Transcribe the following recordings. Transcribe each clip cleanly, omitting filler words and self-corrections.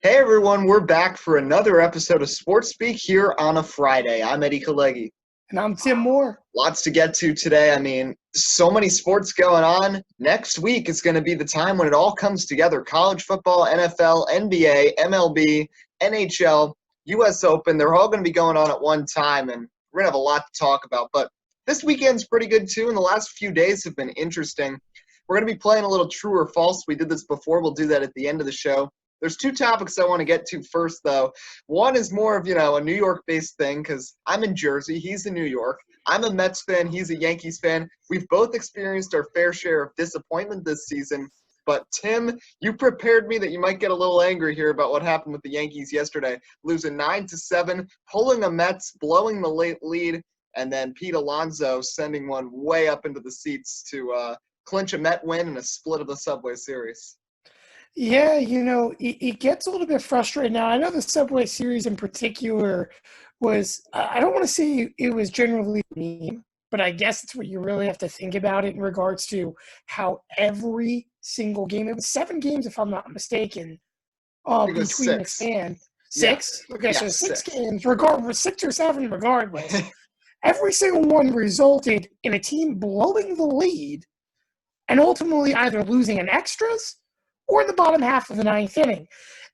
Hey everyone, we're back for another episode of Sports Speak here on a Friday. I'm Eddie Kalegi. And I'm Tim Moore. Lots to get to today. So many sports going on. Next week is going to be the time when it all comes together. College football, NFL, NBA, MLB, NHL, US Open. They're all going to be going on at one time, and we're going to have a lot to talk about. But this weekend's pretty good too, and the last few days have been interesting. We're going to be playing a little true or false. We did this before. We'll do that at the end of the show. There's two topics I want to get to first, though. One is more of, a New York-based thing because I'm in Jersey. He's in New York. I'm a Mets fan. He's a Yankees fan. We've both experienced our fair share of disappointment this season. But, Tim, you prepared me that you might get a little angry here about what happened with the Yankees yesterday, losing 9-7, pulling the Mets, blowing the late lead, and then Pete Alonso sending one way up into the seats to clinch a Met win and a split of the Subway Series. Yeah, it gets a little bit frustrating now. I know the Subway Series in particular I don't want to say it was generally a meme, but I guess it's what you really have to think about it in regards to how every single game, it was 7 games if I'm not mistaken, It was between the 6. span. Yeah. 6? Okay, Yeah, so 6 6. games, regardless, 6 or 7 regardless. Every single one resulted in a team blowing the lead and ultimately either losing in extras or in the bottom half of the 9th inning.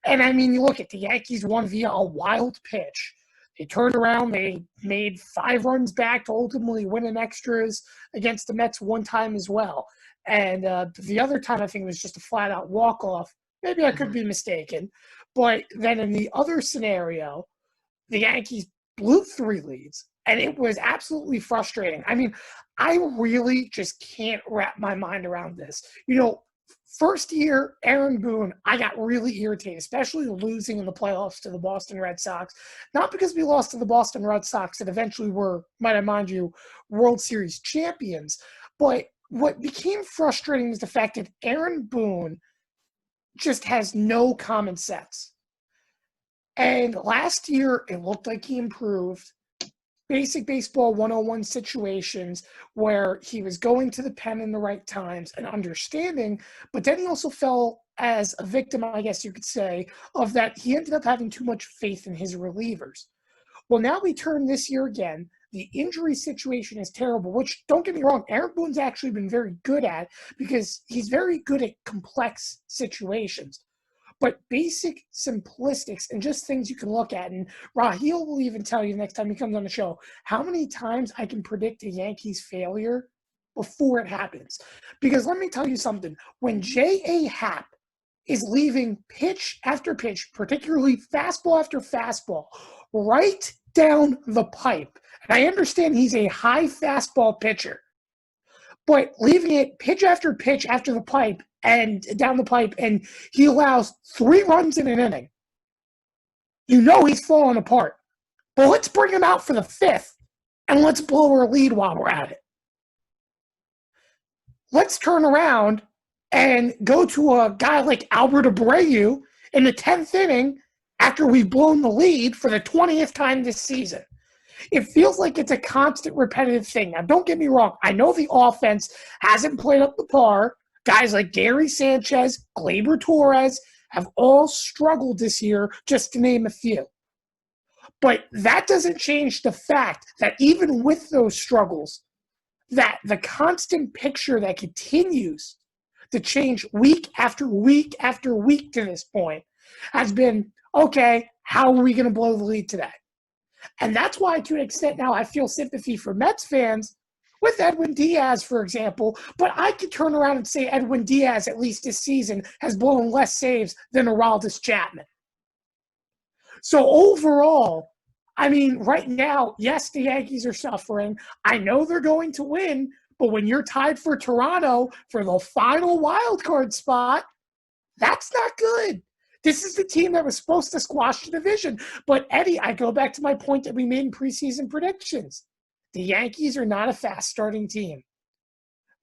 And, you look at the Yankees won via a wild pitch. They turned around. They made 5 runs back to ultimately win in extras against the Mets one time as well. And the other time, I think it was just a flat-out walk-off. Maybe I could be mistaken. But then in the other scenario, the Yankees blew 3 leads, and it was absolutely frustrating. I really just can't wrap my mind around this. First year, Aaron Boone, I got really irritated, especially losing in the playoffs to the Boston Red Sox. Not because we lost to the Boston Red Sox that eventually were, might I mind you, World Series champions. But what became frustrating was the fact that Aaron Boone just has no common sense. And last year, it looked like he improved. Basic baseball 101 situations where he was going to the pen in the right times and understanding, but then he also fell as a victim, I guess you could say, of that he ended up having too much faith in his relievers. Well, now we turn this year again. The injury situation is terrible, which, don't get me wrong, Aaron Boone's actually been very good at because he's very good at complex situations. But basic simplistics and just things you can look at. And Raheel will even tell you next time he comes on the show how many times I can predict a Yankees failure before it happens. Because let me tell you something. When J.A. Happ is leaving pitch after pitch, particularly fastball after fastball, right down the pipe, and I understand he's a high fastball pitcher, but leaving it pitch after pitch after the pipe and down the pipe, and he allows 3 runs in an inning. He's falling apart. But let's bring him out for the 5th, and let's blow our lead while we're at it. Let's turn around and go to a guy like Albert Abreu in the 10th inning after we've blown the lead for the 20th time this season. It feels like it's a constant repetitive thing. Now, don't get me wrong. I know the offense hasn't played up to par. Guys like Gary Sanchez, Gleyber Torres have all struggled this year, just to name a few. But that doesn't change the fact that even with those struggles, that the constant picture that continues to change week after week after week to this point has been, okay, how are we going to blow the lead today? And that's why, to an extent now, I feel sympathy for Mets fans with Edwin Diaz, for example. But I could turn around and say Edwin Diaz, at least this season, has blown less saves than Aroldis Chapman. So overall, right now, yes, the Yankees are suffering. I know they're going to win, but when you're tied for Toronto for the final wild card spot, that's not good. This is the team that was supposed to squash the division. But, Eddie, I go back to my point that we made in preseason predictions. The Yankees are not a fast-starting team.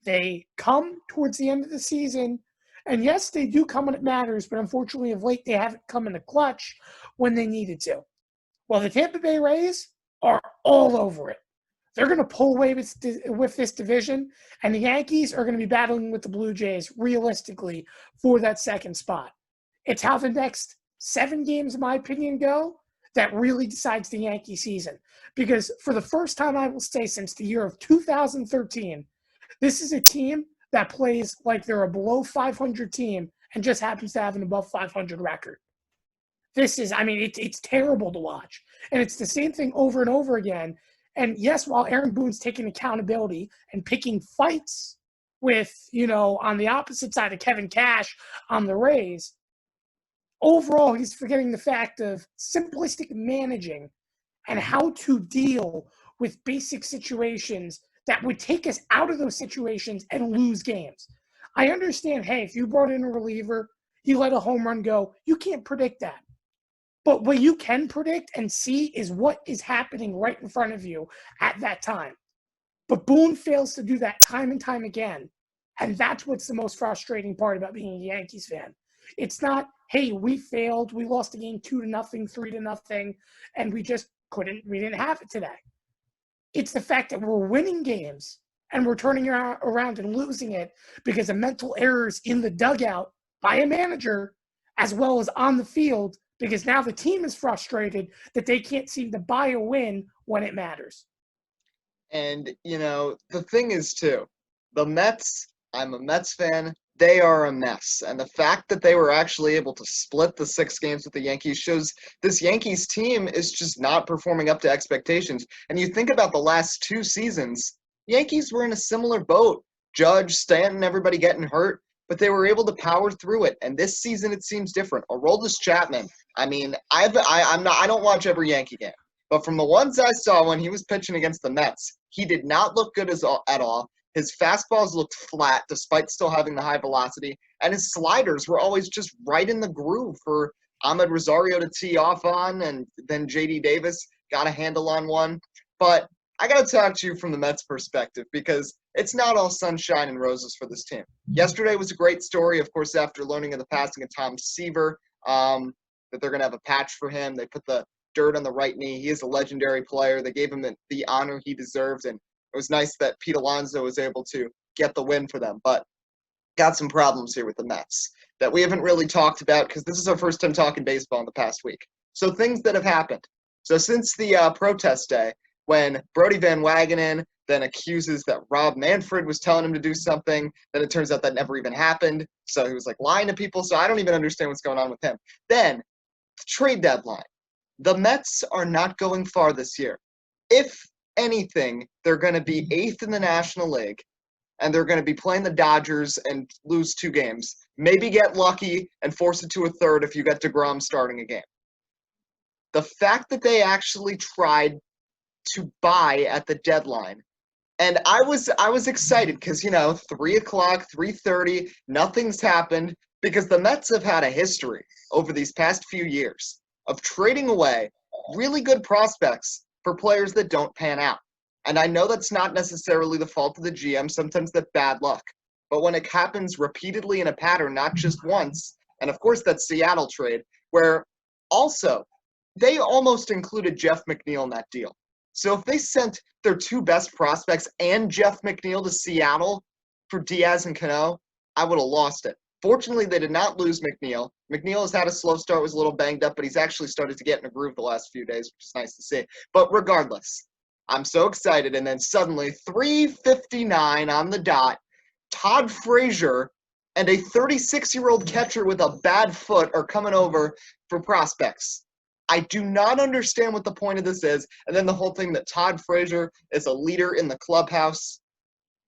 They come towards the end of the season, and yes, they do come when it matters, but unfortunately of late they haven't come in the clutch when they needed to. Well, the Tampa Bay Rays are all over it. They're going to pull away with this division, and the Yankees are going to be battling with the Blue Jays realistically for that second spot. It's how the next 7 games, in my opinion, go, that really decides the Yankee season. Because for the first time, I will say, since the year of 2013, this is a team that plays like they're a below 500 team and just happens to have an above 500 record. It's terrible to watch. And it's the same thing over and over again. And yes, while Aaron Boone's taking accountability and picking fights with, on the opposite side of Kevin Cash on the Rays, overall, he's forgetting the fact of simplistic managing and how to deal with basic situations that would take us out of those situations and lose games. I understand, hey, if you brought in a reliever, you let a home run go, you can't predict that. But what you can predict and see is what is happening right in front of you at that time. But Boone fails to do that time and time again. And that's what's the most frustrating part about being a Yankees fan. It's not, hey, we failed, we lost the game 2-0, 3-0, and we didn't have it today. It's the fact that we're winning games and we're turning around and losing it because of mental errors in the dugout by a manager as well as on the field, because now the team is frustrated that they can't seem to buy a win when it matters. And, the thing is, too, the Mets, I'm a Mets fan, they are a mess. And the fact that they were actually able to split the 6 games with the Yankees shows this Yankees team is just not performing up to expectations. And you think about the last 2 seasons, Yankees were in a similar boat. Judge, Stanton, everybody getting hurt, but they were able to power through it. And this season, it seems different. Aroldis Chapman, I don't watch every Yankee game, but from the ones I saw when he was pitching against the Mets, he did not look good at all. His fastballs looked flat despite still having the high velocity, and his sliders were always just right in the groove for Ahmed Rosario to tee off on, and then J.D. Davis got a handle on one. But I got to talk to you from the Mets perspective, because it's not all sunshine and roses for this team. Yesterday was a great story, of course, after learning of the passing of Tom Seaver, that they're going to have a patch for him. They put the dirt on the right knee. He is a legendary player. They gave him the honor he deserved, and it was nice that Pete Alonso was able to get the win for them. But got some problems here with the Mets that we haven't really talked about, because this is our first time talking baseball in the past week. So things that have happened. So since the protest day, when Brody Van Wagenen then accuses that Rob Manfred was telling him to do something, then it turns out that never even happened. So he was lying to people. So I don't even understand what's going on with him. Then the trade deadline. The Mets are not going far this year. If anything, they're going to be 8th in the National League, and they're going to be playing the Dodgers and lose 2 games. Maybe get lucky and force it to a third if you get DeGrom starting a game. The fact that they actually tried to buy at the deadline, and I was excited because, 3 o'clock, 3:30, nothing's happened, because the Mets have had a history over these past few years of trading away really good prospects for players that don't pan out. And I know that's not necessarily the fault of the GM. Sometimes that's bad luck. But when it happens repeatedly in a pattern, not just once, and of course that Seattle trade, where also they almost included Jeff McNeil in that deal. So if they sent their 2 best prospects and Jeff McNeil to Seattle for Diaz and Cano, I would have lost it. Fortunately, they did not lose McNeil. McNeil has had a slow start, was a little banged up, but he's actually started to get in a groove the last few days, which is nice to see. But regardless, I'm so excited. And then suddenly, 3:59 on the dot, Todd Frazier and a 36-year-old catcher with a bad foot are coming over for prospects. I do not understand what the point of this is. And then the whole thing that Todd Frazier is a leader in the clubhouse.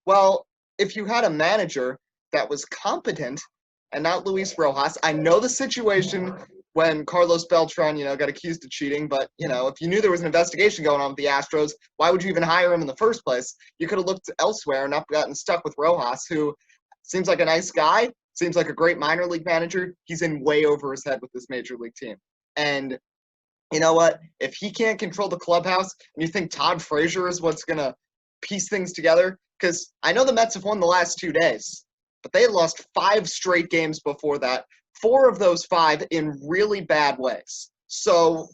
Well, if you had a manager that was competent and not Luis Rojas, I know the situation when Carlos Beltran, got accused of cheating, but, if you knew there was an investigation going on with the Astros, why would you even hire him in the first place? You could have looked elsewhere and not gotten stuck with Rojas, who seems like a nice guy, seems like a great minor league manager. He's in way over his head with this major league team. And you know what? If he can't control the clubhouse, and you think Todd Frazier is what's going to piece things together, because I know the Mets have won the last 2 days, but they had lost 5 straight games before that, 4 of those 5 in really bad ways. So,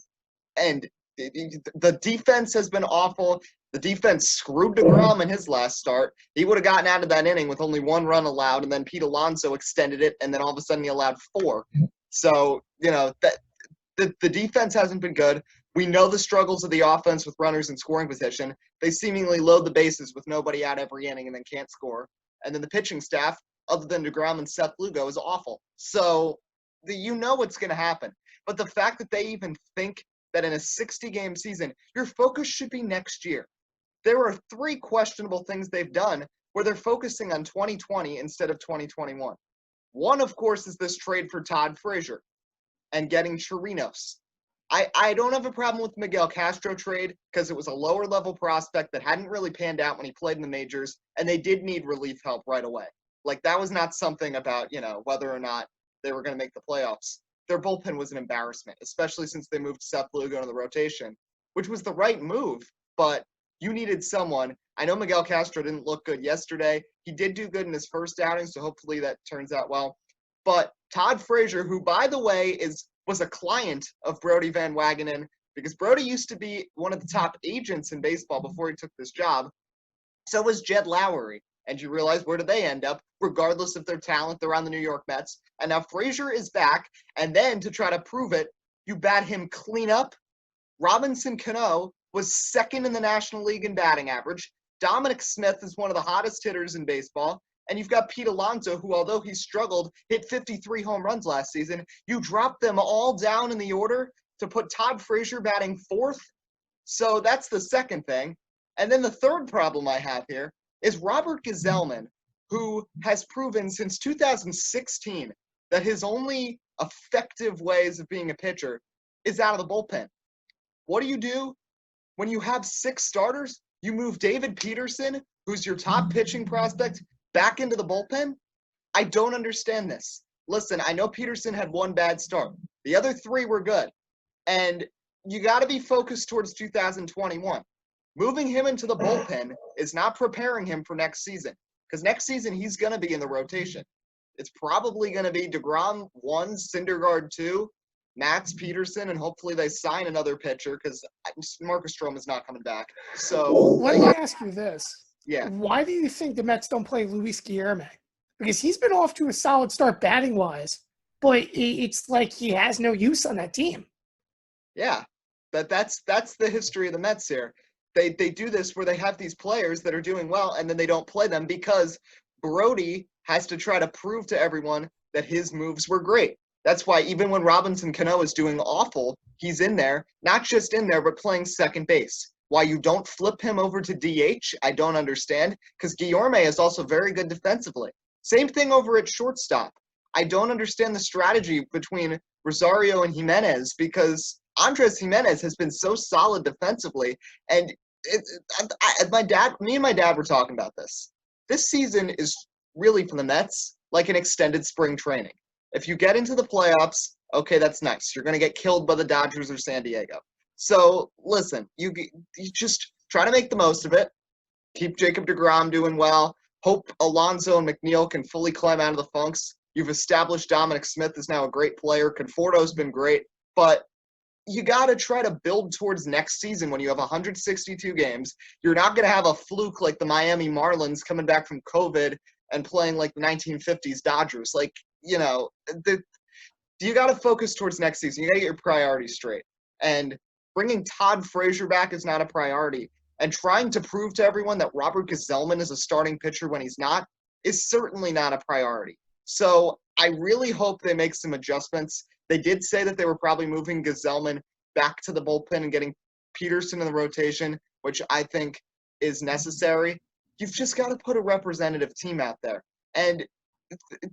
and the defense has been awful. The defense screwed DeGrom in his last start. He would have gotten out of that inning with only 1 run allowed, and then Pete Alonso extended it, and then all of a sudden he allowed 4. So, the defense hasn't been good. We know the struggles of the offense with runners in scoring position. They seemingly load the bases with nobody out every inning and then can't score. And then the pitching staff, other than DeGrom and Seth Lugo, is awful. So you know what's going to happen. But the fact that they even think that in a 60-game season, your focus should be next year. There are 3 questionable things they've done where they're focusing on 2020 instead of 2021. One, of course, is this trade for Todd Frazier and getting Chirinos. I don't have a problem with the Miguel Castro trade because it was a lower-level prospect that hadn't really panned out when he played in the majors, and they did need relief help right away. Like, that was not something about, whether or not they were going to make the playoffs. Their bullpen was an embarrassment, especially since they moved Seth Lugo into the rotation, which was the right move, but you needed someone. I know Miguel Castro didn't look good yesterday. He did do good in his first outing, so hopefully that turns out well. But Todd Frazier, who, by the way, was a client of Brodie Van Wagenen, because Brodie used to be one of the top agents in baseball before he took this job. So was Jed Lowry. And you realize, where do they end up? Regardless of their talent, they're on the New York Mets. And now Frazier is back. And then to try to prove it, you bat him clean up. Robinson Cano was second in the National League in batting average. Dominic Smith is one of the hottest hitters in baseball. And you've got Pete Alonso, who, although he struggled, hit 53 home runs last season. You drop them all down in the order to put Todd Frazier batting 4th. So that's the second thing. And then the third problem I have here is Robert Gsellman, who has proven since 2016 that his only effective ways of being a pitcher is out of the bullpen. What do? When you have 6 starters, you move David Peterson, who's your top pitching prospect, back into the bullpen? I don't understand this. Listen, I know Peterson had 1 bad start. The other 3 were good. And you got to be focused towards 2021. Moving him into the bullpen is not preparing him for next season. Because next season, he's going to be in the rotation. It's probably going to be DeGrom 1, Syndergaard 2, Nats, Peterson, and hopefully they sign another pitcher because Marcus Stroman is not coming back. So let me ask you this. Yeah. Why do you think the Mets don't play Luis Guillorme? Because he's been off to a solid start batting-wise, but it's like he has no use on that team. Yeah, that's the history of the Mets here. They do this where they have these players that are doing well, and then they don't play them because Brodie has to try to prove to everyone that his moves were great. That's why even when Robinson Cano is doing awful, he's in there, not just in there, but playing second base. Why you don't flip him over to DH, I don't understand, because Guillorme is also very good defensively. Same thing over at shortstop. I don't understand the strategy between Rosario and Jimenez because Andres Jimenez has been so solid defensively, and me and my dad were talking about this. This season is really for the Mets like an extended spring training. If you get into the playoffs, okay, that's nice. You're going to get killed by the Dodgers or San Diego. So, listen, you just try to make the most of it. Keep Jacob deGrom doing well. Hope Alonso and McNeil can fully climb out of the funks. You've established Dominic Smith is now a great player. Conforto's been great. But you got to try to build towards next season when you have 162 games. You're not going to have a fluke like the Miami Marlins coming back from COVID and playing like the 1950s Dodgers. Like, you got to focus towards next season. You got to get your priorities straight. And bringing Todd Frazier back is not a priority. And trying to prove to everyone that Robert Gsellman is a starting pitcher when he's not is certainly not a priority. So I really hope they make some adjustments. They did say that they were probably moving Gsellman back to the bullpen and getting Peterson in the rotation, which I think is necessary. You've just got to put a representative team out there. And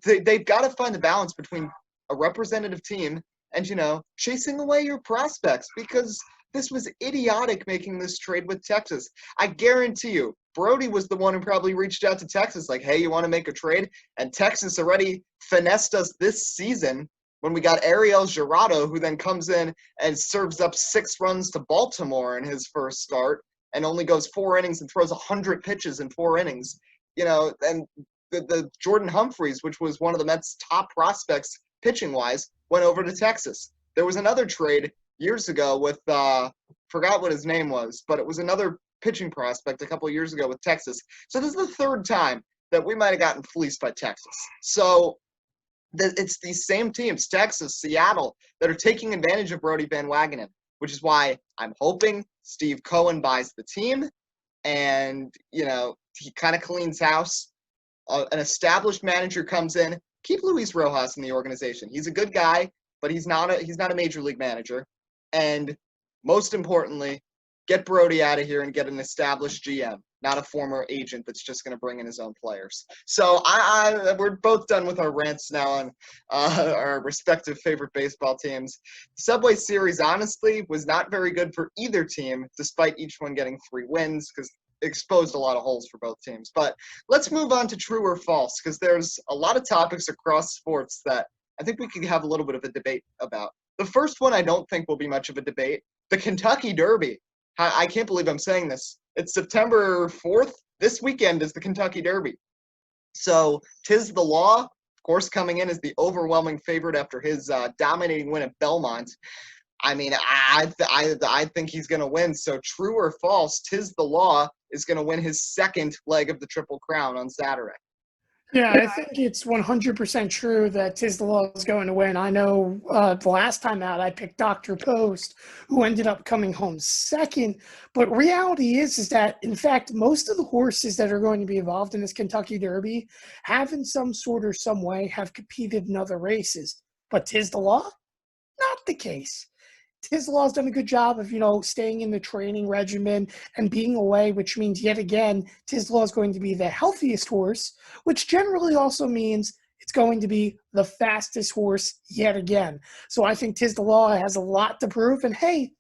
they've got to find the balance between a representative team and, chasing away your prospects because this was idiotic making this trade with Texas. I guarantee you, Brodie was the one who probably reached out to Texas like, hey, you want to make a trade? And Texas already finessed us this season when we got Ariel Jurado, who then comes in and serves up 6 runs to Baltimore in his first start and only goes 4 innings and throws 100 pitches in 4 innings. And the Jordan Humphreys, which was one of the Mets' top prospects pitching-wise, went over to Texas. There was another trade years ago with forgot what his name was, but it was another pitching prospect a couple of years ago with Texas. So this is the 3rd time that we might have gotten fleeced by Texas. So it's these same teams, Texas, Seattle, that are taking advantage of Brody Van Wagenen, which is why I'm hoping Steve Cohen buys the team and, he kind of cleans house. An established manager comes in. Keep Luis Rojas in the organization. He's a good guy, but he's not a major league manager. And most importantly, get Brody out of here and get an established GM, not a former agent that's just going to bring in his own players. So we're both done with our rants now on our respective favorite baseball teams. The Subway Series, honestly, was not very good for either team, despite each one getting 3 wins, because exposed a lot of holes for both teams. But let's move on to true or false, because there's a lot of topics across sports that I think we could have a little bit of a debate about. The first one I don't think will be much of a debate, the Kentucky Derby. I can't believe I'm saying this. It's September 4th. This weekend is the Kentucky Derby. So, tis the law, of course, coming in as the overwhelming favorite after his dominating win at Belmont. I mean, I think he's going to win. So, true or false, tis the law is going to win his second leg of the Triple Crown on Saturday. Yeah, I think it's 100% true that tis the law is going to win. I know the last time out I picked Dr. Post, who ended up coming home second. But reality is that, in fact, most of the horses that are going to be involved in this Kentucky Derby have in some sort or some way have competed in other races. But tis the law? Not the case. Tis the Law's done a good job of, staying in the training regimen and being away, which means yet again, Tis the Law is going to be the healthiest horse, which generally also means it's going to be the fastest horse yet again. So I think Tis the Law has a lot to prove. And hey,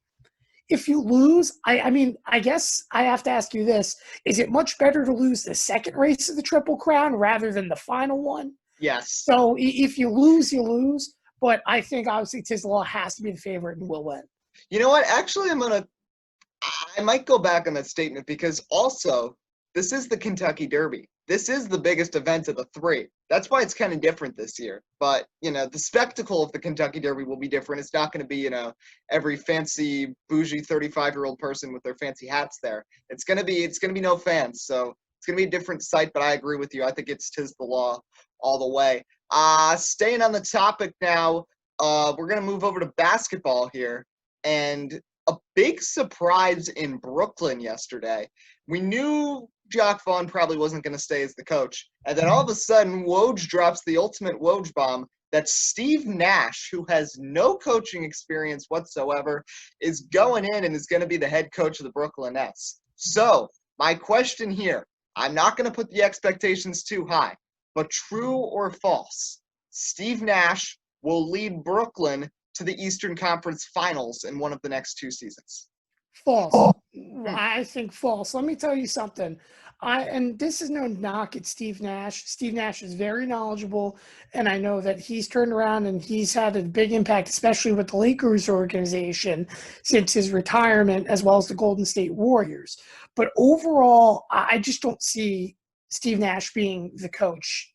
if you lose, I guess I have to ask you this. Is it much better to lose the second race of the Triple Crown rather than the final one? Yes. So if you lose, you lose. But I think, obviously, Tis the Law has to be the favorite and will win. You know what? Actually, I might go back on that statement because also, this is the Kentucky Derby. This is the biggest event of the 3. That's why it's kind of different this year. But, the spectacle of the Kentucky Derby will be different. It's not going to be, every fancy, bougie 35-year-old person with their fancy hats there. It's going to be no fans. So it's going to be a different sight, but I agree with you. I think it's Tis the Law all the way. Staying on the topic now, we're going to move over to basketball here. And a big surprise in Brooklyn yesterday. We knew Jacque Vaughn probably wasn't going to stay as the coach. And then all of a sudden, Woj drops the ultimate Woj bomb that Steve Nash, who has no coaching experience whatsoever, is going in and is going to be the head coach of the Brooklyn Nets. So, my question here, I'm not going to put the expectations too high. But true or false, Steve Nash will lead Brooklyn to the Eastern Conference Finals in one of the next 2 seasons. False. I think false. Let me tell you something. And this is no knock at Steve Nash. Steve Nash is very knowledgeable, and I know that he's turned around and he's had a big impact, especially with the Lakers organization since his retirement, as well as the Golden State Warriors. But overall, I just don't see Steve Nash being the coach.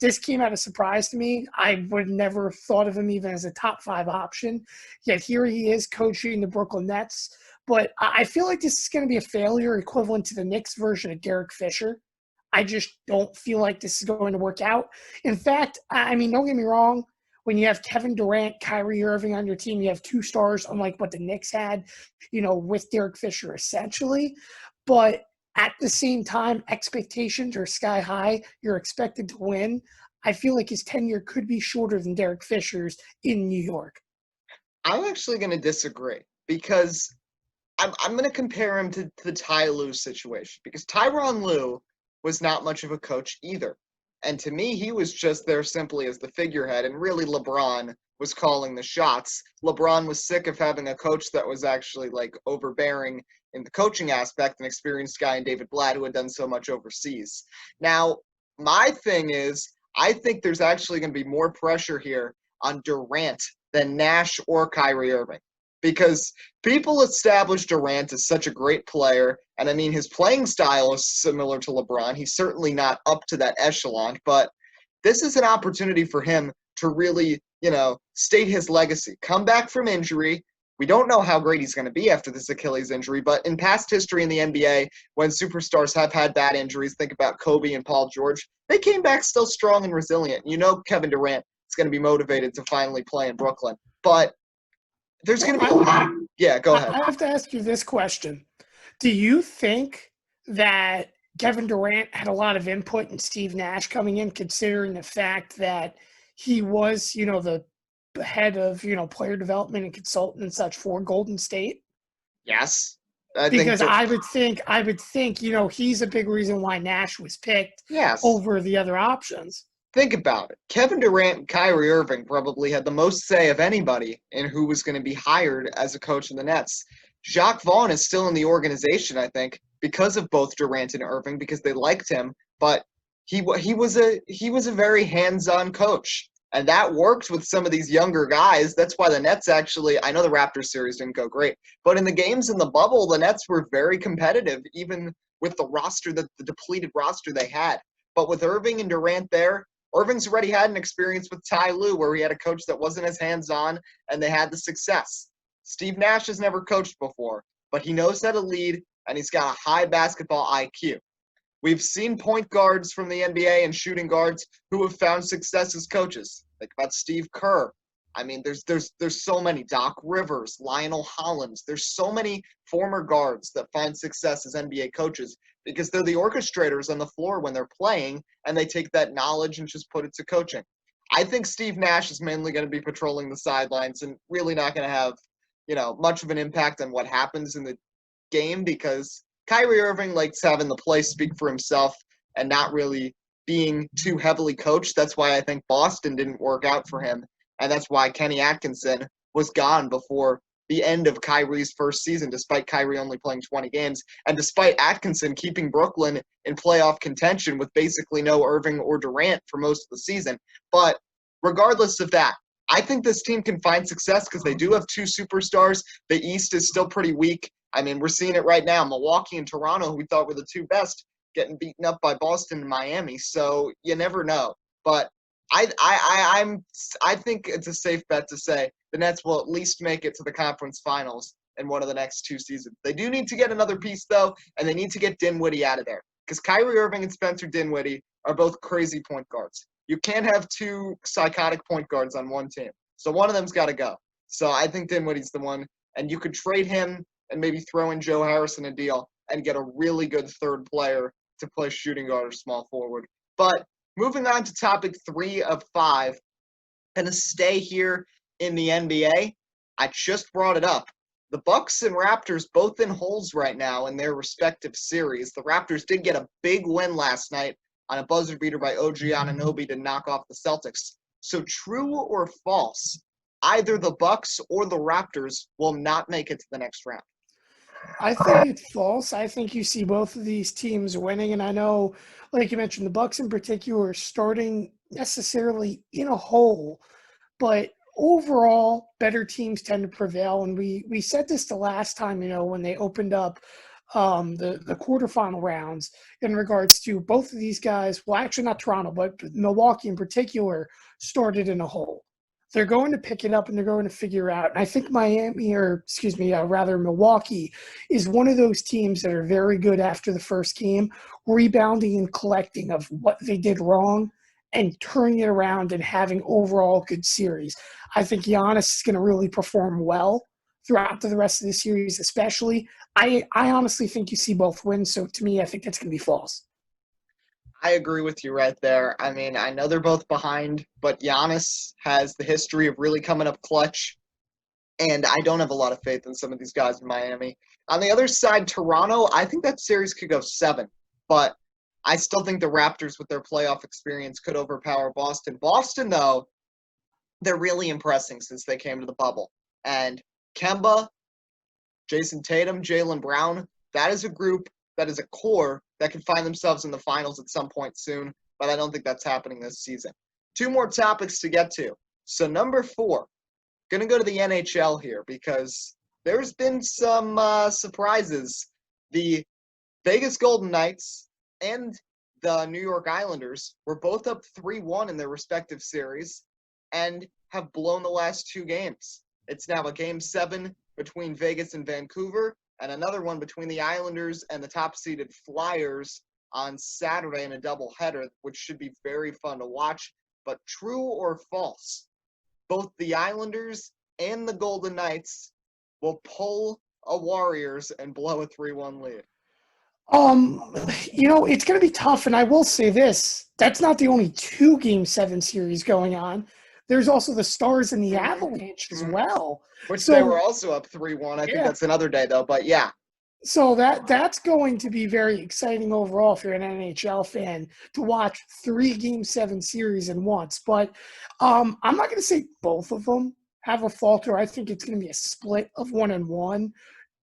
This came out of surprise to me. I would never have thought of him even as a top 5 option. Yet here he is coaching the Brooklyn Nets. But I feel like this is going to be a failure equivalent to the Knicks version of Derek Fisher. I just don't feel like this is going to work out. In fact, don't get me wrong. When you have Kevin Durant, Kyrie Irving on your team, you have 2 stars, unlike what the Knicks had, with Derek Fisher essentially. But at the same time, expectations are sky high. You're expected to win. I feel like his tenure could be shorter than Derek Fisher's in New York. I'm actually going to disagree because I'm going to compare him to the Ty Lue situation because Tyronn Lue was not much of a coach either. And to me, he was just there simply as the figurehead, and really LeBron was calling the shots. LeBron was sick of having a coach that was actually overbearing in the coaching aspect, an experienced guy in David Blatt who had done so much overseas. Now, my thing is, I think there's actually going to be more pressure here on Durant than Nash or Kyrie Irving. Because people establish Durant as such a great player, and his playing style is similar to LeBron. He's certainly not up to that echelon, but this is an opportunity for him to really, state his legacy. Come back from injury. We don't know how great he's going to be after this Achilles injury, but in past history in the NBA, when superstars have had bad injuries, think about Kobe and Paul George, they came back still strong and resilient. You know Kevin Durant is going to be motivated to finally play in Brooklyn. But there's going to be a lot. Yeah, go ahead. I have to ask you this question. Do you think that Kevin Durant had a lot of input in Steve Nash coming in, considering the fact that he was, the head of, player development and consultant and such for Golden State? Yes. Because I would think, he's a big reason why Nash was picked over the other options. Think about it. Kevin Durant and Kyrie Irving probably had the most say of anybody in who was going to be hired as a coach in the Nets. Jacques Vaughn is still in the organization, I think, because of both Durant and Irving, because they liked him. But he was a very hands-on coach, and that worked with some of these younger guys. That's why the Nets actually, I know the Raptors series didn't go great, but in the games in the bubble, the Nets were very competitive, even with the depleted roster they had. But with Irving and Durant there, Irving's already had an experience with Ty Lue where he had a coach that wasn't as hands-on, and they had the success. Steve Nash has never coached before, but he knows how to lead, and he's got a high basketball IQ. We've seen point guards from the NBA and shooting guards who have found success as coaches. Think about Steve Kerr. I mean, there's so many. Doc Rivers, Lionel Hollins. There's so many former guards that find success as NBA coaches because they're the orchestrators on the floor when they're playing, and they take that knowledge and just put it to coaching. I think Steve Nash is mainly going to be patrolling the sidelines and really not going to have, much of an impact on what happens in the game because Kyrie Irving likes having the play speak for himself and not really being too heavily coached. That's why I think Boston didn't work out for him, and that's why Kenny Atkinson was gone before the end of Kyrie's first season, despite Kyrie only playing 20 games, and despite Atkinson keeping Brooklyn in playoff contention with basically no Irving or Durant for most of the season. But regardless of that, I think this team can find success because they do have two superstars. The East is still pretty weak. I mean, we're seeing it right now. Milwaukee and Toronto, who we thought were the two best, getting beaten up by Boston and Miami. So you never know. But I think it's a safe bet to say the Nets will at least make it to the conference finals in one of the next two seasons. They do need to get another piece, though, and they need to get Dinwiddie out of there because Kyrie Irving and Spencer Dinwiddie are both crazy point guards. You can't have two psychotic point guards on one team. So one of them's got to go. So I think Dinwiddie's the one, and you could trade him and maybe throw in Joe Harris in a deal and get a really good third player to play shooting guard or small forward. But moving on to topic 3 of 5, going to stay here in the NBA. I just brought it up. The Bucks and Raptors both in holes right now in their respective series. The Raptors did get a big win last night on a buzzer beater by OG Anunoby to knock off the Celtics. So true or false, either the Bucks or the Raptors will not make it to the next round. I think it's false. I think you see both of these teams winning, and I know, like you mentioned, the Bucks in particular are starting necessarily in a hole, but overall, better teams tend to prevail. And we said this the last time, when they opened up the quarterfinal rounds in regards to both of these guys. Well, actually not Toronto, but Milwaukee in particular started in a hole. They're going to pick it up and they're going to figure out. And I think Milwaukee is one of those teams that are very good after the first game, rebounding and collecting of what they did wrong and turning it around and having overall good series. I think Giannis is going to really perform well throughout the rest of the series, especially. I honestly think you see both wins. So to me, I think that's going to be false. I agree with you right there. I mean, I know they're both behind, but Giannis has the history of really coming up clutch, and I don't have a lot of faith in some of these guys in Miami. On the other side, Toronto, I think that series could go 7, but I still think the Raptors with their playoff experience could overpower Boston. Boston, though, they're really impressing since they came to the bubble. And Kemba, Jason Tatum, Jaylen Brown, that is a group, that is a core that can find themselves in the finals at some point soon, but I don't think that's happening this season. 2 more topics to get to. So number 4, going to go to the NHL here because there's been some surprises. The Vegas Golden Knights and the New York Islanders were both up 3-1 in their respective series and have blown the last 2 games. It's now a Game 7 between Vegas and Vancouver, and another one between the Islanders and the top-seeded Flyers on Saturday in a doubleheader, which should be very fun to watch. But true or false, both the Islanders and the Golden Knights will pull a Warriors and blow a 3-1 lead. It's going to be tough, and I will say this. That's not the only 2 Game 7 series going on. There's also the Stars and the Avalanche as well. Which they were also up 3-1. I think that's another day, though. But, yeah. So that's going to be very exciting overall if you're an NHL fan to watch 3 Game 7 series in once. But I'm not going to say both of them have a falter. I think it's going to be a split of 1-1.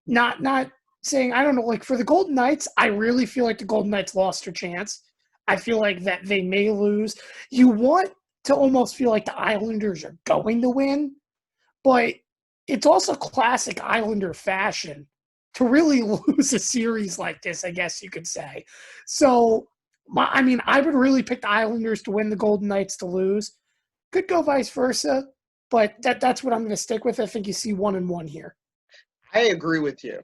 Not saying, I don't know, like for the Golden Knights, I really feel like the Golden Knights lost their chance. I feel like that they may lose. You want to almost feel like the Islanders are going to win, but it's also classic Islander fashion to really lose a series like this, I guess you could say. So, I would really pick the Islanders to win, the Golden Knights to lose. Could go vice versa, but that's what I'm going to stick with. I think you see 1-1 here. I agree with you.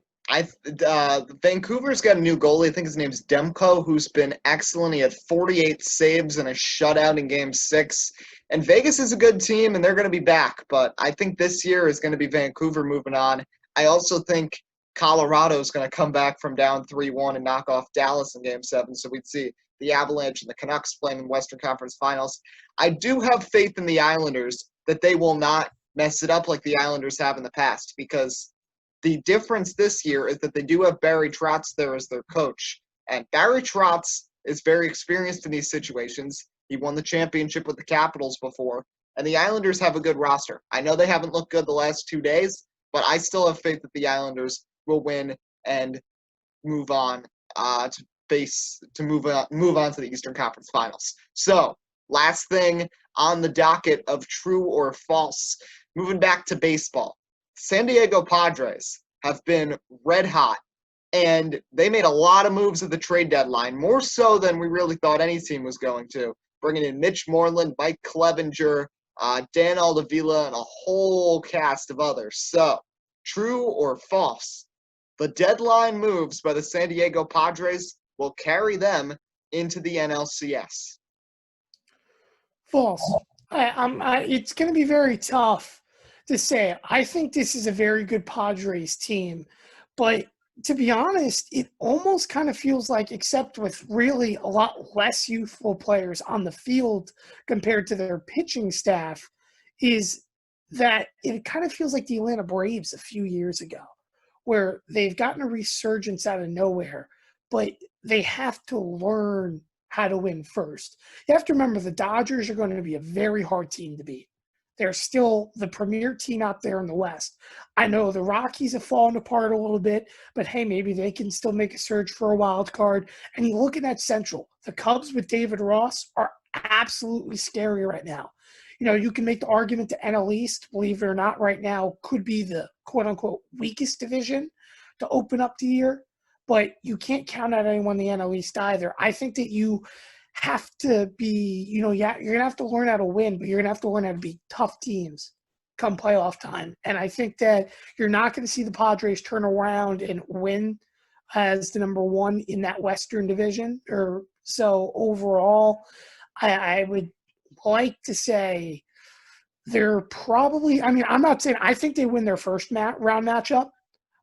Vancouver's got a new goalie. I think his name's Demko, who's been excellent. He had 48 saves and a shutout in Game 6. And Vegas is a good team, and they're going to be back. But I think this year is going to be Vancouver moving on. I also think Colorado is going to come back from down 3-1 and knock off Dallas in Game 7. So we'd see the Avalanche and the Canucks playing in Western Conference Finals. I do have faith in the Islanders that they will not mess it up like the Islanders have in the past, because the difference this year is that they do have Barry Trotz there as their coach. And Barry Trotz is very experienced in these situations. He won the championship with the Capitals before. And the Islanders have a good roster. I know they haven't looked good the last 2 days, but I still have faith that the Islanders will win and move on move on to the Eastern Conference Finals. So, last thing on the docket of true or false. Moving back to baseball. San Diego Padres have been red hot, and they made a lot of moves at the trade deadline, more so than we really thought any team was going to, bringing in Mitch Moreland, Mike Clevenger, Dan Aldavilla, and a whole cast of others. So, true or false, the deadline moves by the San Diego Padres will carry them into the NLCS. False. It's going to be very tough to say. I think this is a very good Padres team, but to be honest, it almost kind of feels like, except with really a lot less youthful players on the field compared to their pitching staff, is that it kind of feels like the Atlanta Braves a few years ago, where they've gotten a resurgence out of nowhere, but they have to learn how to win first. You have to remember the Dodgers are going to be a very hard team to beat. They're still the premier team out there in the West. I know the Rockies have fallen apart a little bit, but hey, maybe they can still make a surge for a wild card. And you look at that Central. The Cubs with David Ross are absolutely scary right now. You can make the argument the NL East, believe it or not, right now could be the quote-unquote weakest division to open up the year. But you can't count out anyone in the NL East either. I think that you have to be, you're going to have to learn how to win, but you're going to have to learn how to beat tough teams come playoff time. And I think that you're not going to see the Padres turn around and win as the number one in that Western division. So overall, I would like to say they're probably, I'm not saying I think they win their first round matchup,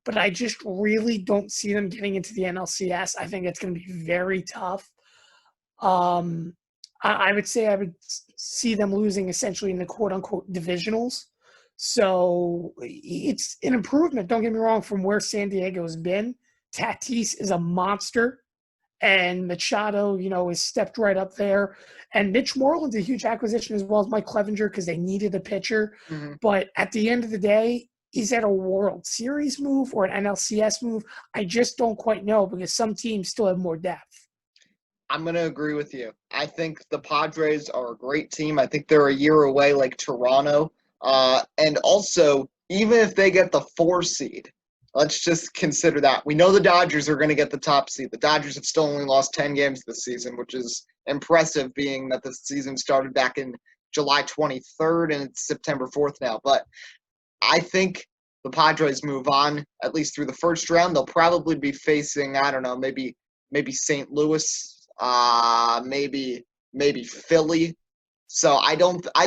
but I just really don't see them getting into the NLCS. I think it's going to be very tough. I would say I would see them losing essentially in the quote-unquote divisionals. So it's an improvement, don't get me wrong, from where San Diego's been. Tatis is a monster, and Machado, is stepped right up there. And Mitch Moreland's a huge acquisition as well as Mike Clevenger because they needed a pitcher. Mm-hmm. But at the end of the day, is that a World Series move or an NLCS move? I just don't quite know because some teams still have more depth. I'm going to agree with you. I think the Padres are a great team. I think they're a year away like Toronto. And also, even if they get the 4 seed, let's just consider that. We know the Dodgers are going to get the top seed. The Dodgers have still only lost 10 games this season, which is impressive being that the season started back in July 23rd and it's September 4th now. But I think the Padres move on, at least through the first round, they'll probably be facing, I don't know, maybe St. Louis, maybe Philly. So I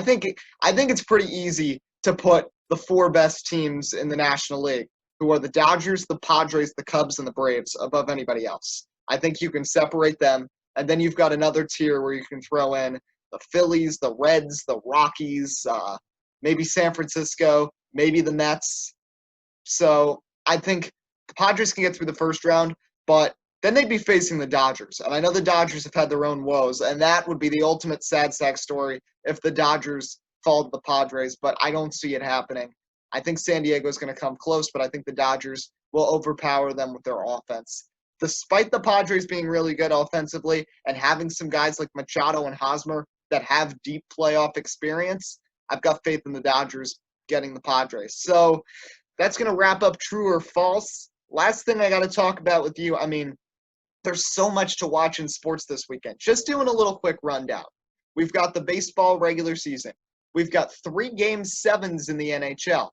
think it's pretty easy to put the four best teams in the National League, who are the Dodgers, the Padres, the Cubs, and the Braves, above anybody else. I think you can separate them, and then you've got another tier where you can throw in the Phillies, the Reds, the Rockies, maybe San Francisco, maybe the Mets. So I think the Padres can get through the first round, but then they'd be facing the Dodgers. And I know the Dodgers have had their own woes, and that would be the ultimate sad sack story if the Dodgers fall to the Padres, but I don't see it happening. I think San Diego is going to come close, but I think the Dodgers will overpower them with their offense. Despite the Padres being really good offensively and having some guys like Machado and Hosmer that have deep playoff experience, I've got faith in the Dodgers getting the Padres. So that's going to wrap up true or false. Last thing I got to talk about with you, I mean, there's so much to watch in sports this weekend. Just doing a little quick rundown. We've got the baseball regular season. We've got 3 Game 7s in the NHL.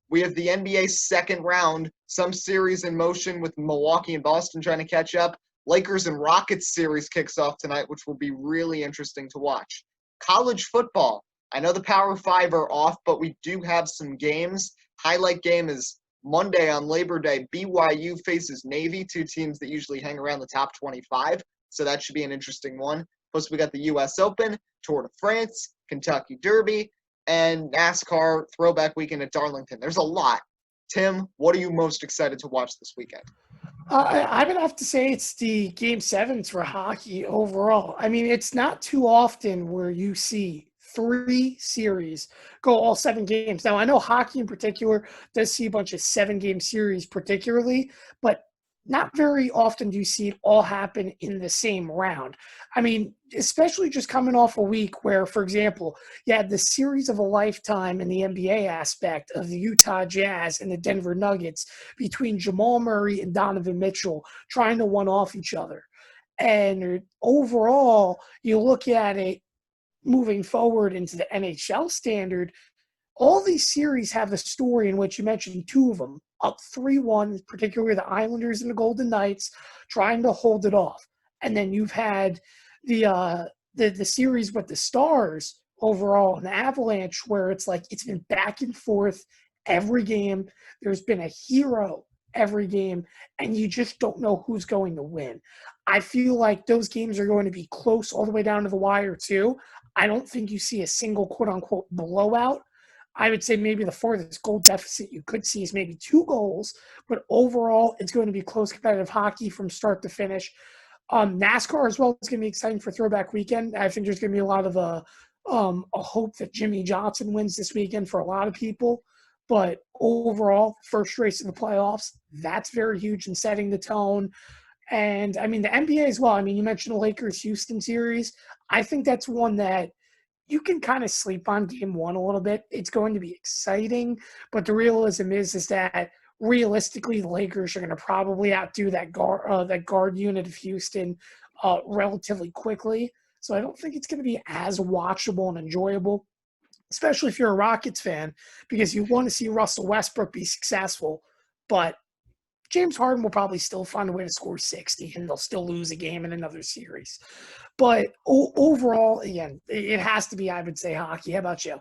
We have the NBA second round, some series in motion with Milwaukee and Boston trying to catch up. Lakers and Rockets series kicks off tonight, which will be really interesting to watch. College football. I know the Power 5 are off, but we do have some games. Highlight game is Monday on Labor Day. BYU faces Navy, 2 teams that usually hang around the top 25. So that should be an interesting one. Plus, we got the U.S. Open, Tour de France, Kentucky Derby, and NASCAR Throwback Weekend at Darlington. There's a lot. Tim, what are you most excited to watch this weekend? I would have to say it's the Game 7s for hockey overall. I mean, it's not too often where you see 3 series go all 7 games. Now, I know hockey in particular does see a bunch of 7-game series particularly, but not very often do you see it all happen in the same round. I mean, especially just coming off a week where, for example, you had the series of a lifetime in the NBA aspect of the Utah Jazz and the Denver Nuggets between Jamal Murray and Donovan Mitchell trying to one-off each other. And overall, you look at it moving forward into the NHL standard, all these series have a story in which you mentioned 2 of them, up 3-1, particularly the Islanders and the Golden Knights, trying to hold it off. And then you've had the series with the Stars overall and the Avalanche, where it's like it's been back and forth every game. There's been a hero every game, and you just don't know who's going to win. I feel like those games are going to be close all the way down to the wire, too. I don't think you see a single quote-unquote blowout. I would say maybe the farthest goal deficit you could see is maybe 2 goals, but overall, it's going to be close competitive hockey from start to finish. NASCAR as well is going to be exciting for Throwback Weekend. I think there's going to be a lot of a hope that Jimmy Johnson wins this weekend for a lot of people. But overall, first race in the playoffs, that's very huge in setting the tone. And, I mean, the NBA as well. I mean, you mentioned the Lakers-Houston series. I think that's one that you can kind of sleep on game 1 a little bit. It's going to be exciting, but the realism is that realistically, the Lakers are going to probably outdo that guard unit of Houston relatively quickly. So I don't think it's going to be as watchable and enjoyable, especially if you're a Rockets fan, because you want to see Russell Westbrook be successful, but James Harden will probably still find a way to score 60, and they'll still lose a game in another series. But overall, again, it has to be, I would say, hockey. How about you?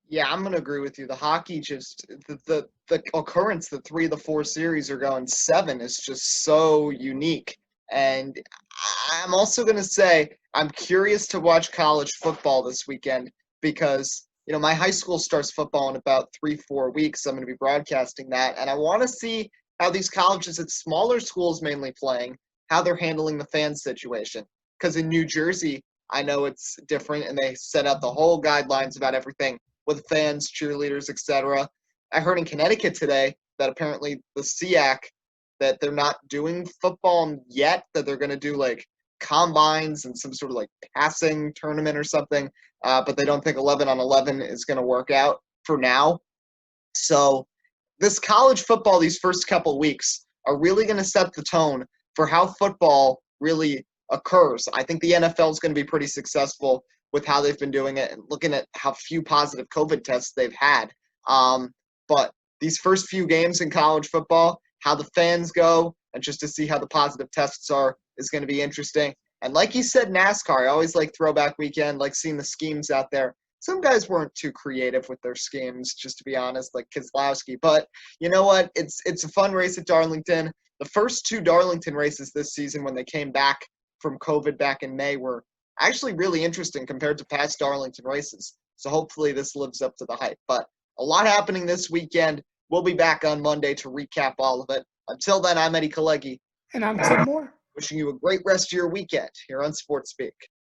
Yeah, I'm going to agree with you. The hockey just the occurrence that 3 of the 4 series are going 7 is just so unique. And I'm also going to say I'm curious to watch college football this weekend because, you know, my high school starts football in about 3-4 weeks. I'm going to be broadcasting that, and I want to see how these colleges at smaller schools mainly playing, how they're handling the fan situation. Because in New Jersey, I know it's different, and they set out the whole guidelines about everything with fans, cheerleaders, etc. I heard in Connecticut today that apparently the SEAC, that they're not doing football yet, that they're going to do like combines and some sort of like passing tournament or something, but they don't think 11 on 11 is going to work out for now. So this college football, these first couple weeks, are really going to set the tone for how football really occurs. I think the NFL is going to be pretty successful with how they've been doing it and looking at how few positive COVID tests they've had. But these first few games in college football, how the fans go, and just to see how the positive tests are is going to be interesting. And like you said, NASCAR, I always like throwback weekend, like seeing the schemes out there. Some guys weren't too creative with their schemes, just to be honest, like Keselowski. But you know what? It's a fun race at Darlington. The first two Darlington races this season when they came back from COVID back in May were actually really interesting compared to past Darlington races. So hopefully this lives up to the hype. But a lot happening this weekend. We'll be back on Monday to recap all of it. Until then, I'm Eddie Kalegi. And I'm Tim Moore. Wishing you a great rest of your weekend here on Sports Speak.